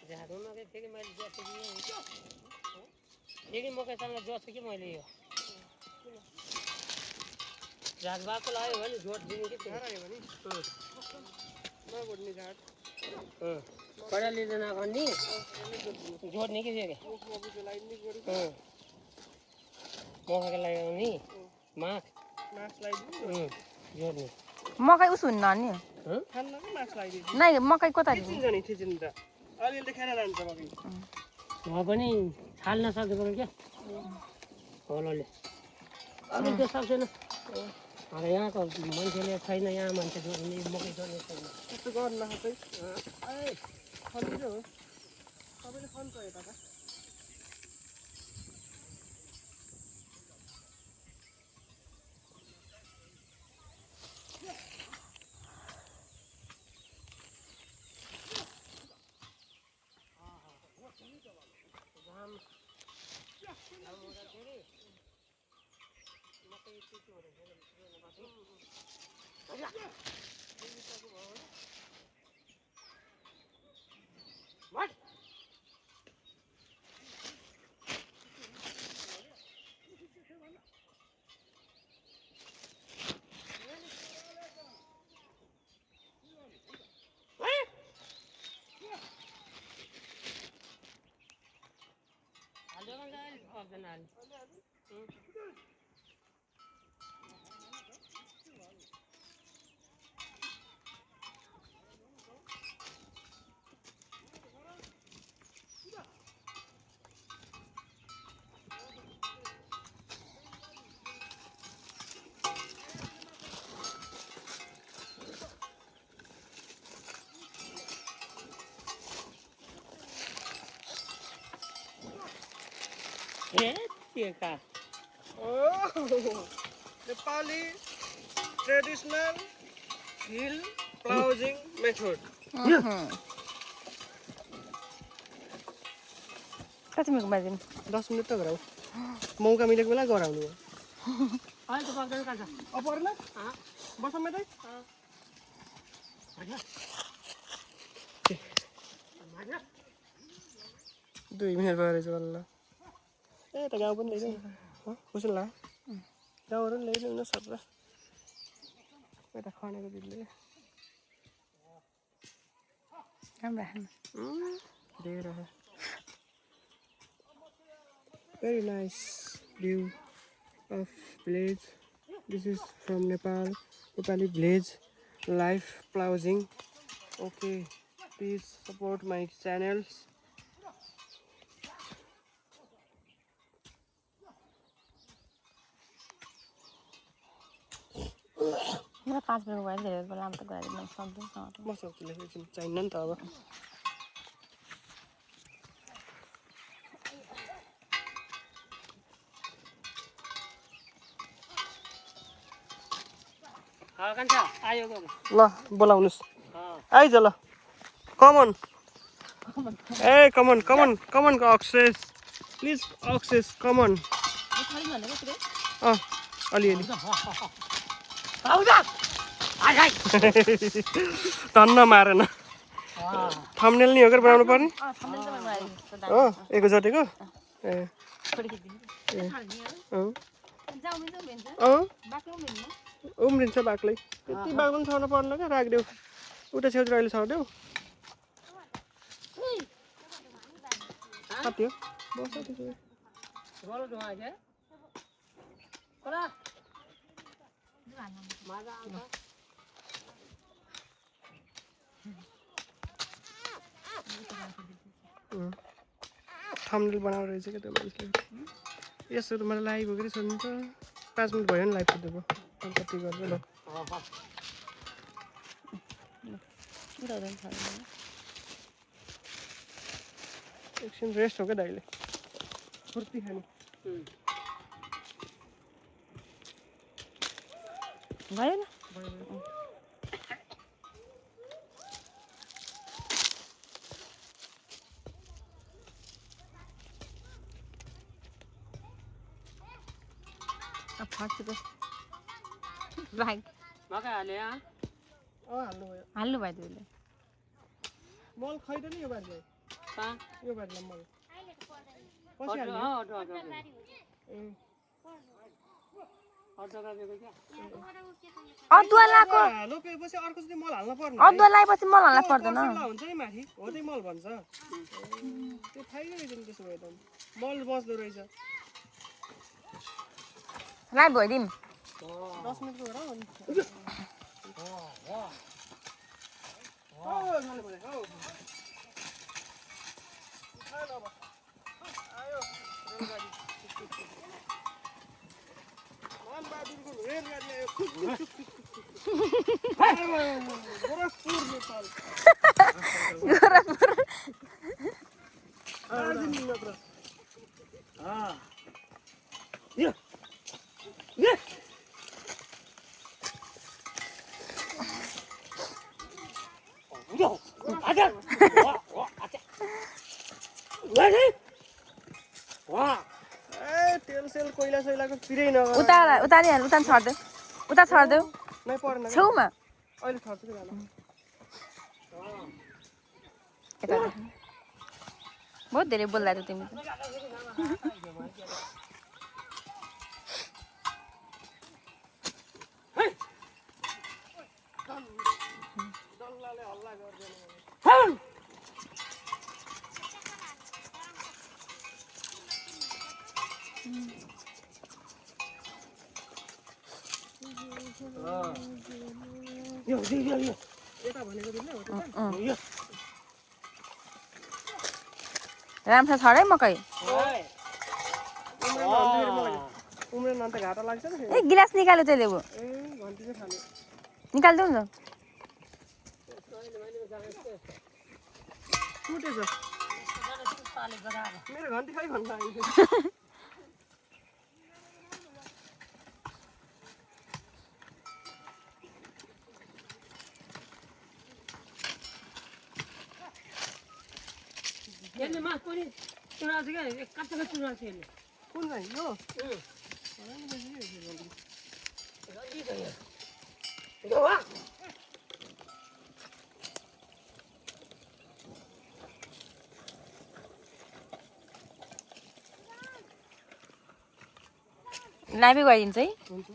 झाडुमा चाहिँ फेरि मैले जोड्छु कि फेरि मकैसँग जोड्छु कि मैले यो झाड भएको लाग्यो भने जोड दिने कि आयो भने नगोड्ने झाड कडा लिँदैन भन्ने जोड्ने कि फेरि मकैको लगाउने माख जोड्ने मकै उस हुन्न नि नै मकै कता पनि छाल्न सक्दैन क्या हलोले अहिले त्यो सक्दैन अब यहाँको मान्छेले छैन यहाँ मान्छे जोड्ने मकै जोड्ने छैन त्यस्तो गर्नु नसक्दै हो सबैले खन्छ यता त Nepali traditional hill plowing method. कति मिनट बाजिम 10 मिनट त गराऊ मौका मिलेको बेला गराउनु हो अहिले त पर्दैन कान्छ अब पर्न बसमै त 2 मिनट भएर चाहिँ बल्ल ए त गाउँ पनि ल्याइदेऊ हो कुसुल ला गाउँहरू पनि ल्याइदेऊ न सर यता खनेको दिदीले राम्रो very nice view of village. This is from Nepal, Nepali village life plowing. Okay, please support my channels. मेरो 5 मिनट भयो धेरै बेला लाम त गरे म सक्दिन म सक्दिनँ एकछिन चाहिन्न नि त अब ल बोलाउनुस् आइज ल कमन ए come on access please access come on अलिअलि धन्न मारेन थम्बनेल नि हो कि बनाउनु पर्ने हो एकैचोटिको ए उम्रिन्छ बाक्लै त्यति बाक्लो पनि छर्नु पर्न क्या राखिदेऊ उता छेउतिर अहिले छरिदेऊ कति हो थम्बनेल बनाएर रहेछ क्या त्यो मान्छेले यसो त मलाई लाइभ हो कि सोध्नु त 5 मिनट भयो नि लाइभ सोध्नुको कति गर्नु ल एकछिन रेस्ट हो क्या दाइले फुर्ती खाने भयो न अब फास्ट को राइट मकै हाले हाल्नु भयो हाल्नु भयो त्यसले मल खैदैन यो बारले कहाँ यो बारीमा मल अटो पसिहाल्यो अटो अटो अटो गएको क्या अदुवा लाएको लोपेपछि अर्कोचोटि मल हाल्न पर्ने अदुवा लगाएपछि मल हाल्न पर्दैन पर्सला हुन्छ नि माथि हो त्यही मल भन्छ त्यो फाइदै रहेछ नि त्यसो भए त मल बस्दो रहेछ लाइ भइदिउँ 10 मिनेटको हो र अनि आयो रेलगाडी मानबहादुरको रेलगाडी आयो गोरखपुर नेपाल गोरखपुर दार्जिलिङ मात्र यो यो यो आजा वा आजा वा ए तेल सेल कोइला सोइलाको पिरै नगर उता नि हाल उता छर्देऊ उता छर्देऊ नै पर्न छेउमा अहिले छर्छु कि जानु यता बहुत धेरै बोल्दा त तिमी त डल्लाले हल्ला गर्दैन यो यो यता भनेको दिने हो त्यो यो राम्रो छ है मकै उम्रेन अन्त घाटा लाग्छ नि ए गिलास निकाल्यो त्यसले ऊ ए घन्टी चाहिँ खाने निकालिदेऊ न टुटेछ मेरो घन्टी खै भन्छ अहिले यसले मास पनि चुरा छ क्या कच्चा चुरा छ यसले कुन चाहिँ यो लाइभै गरिदिन्छ है हुन्छ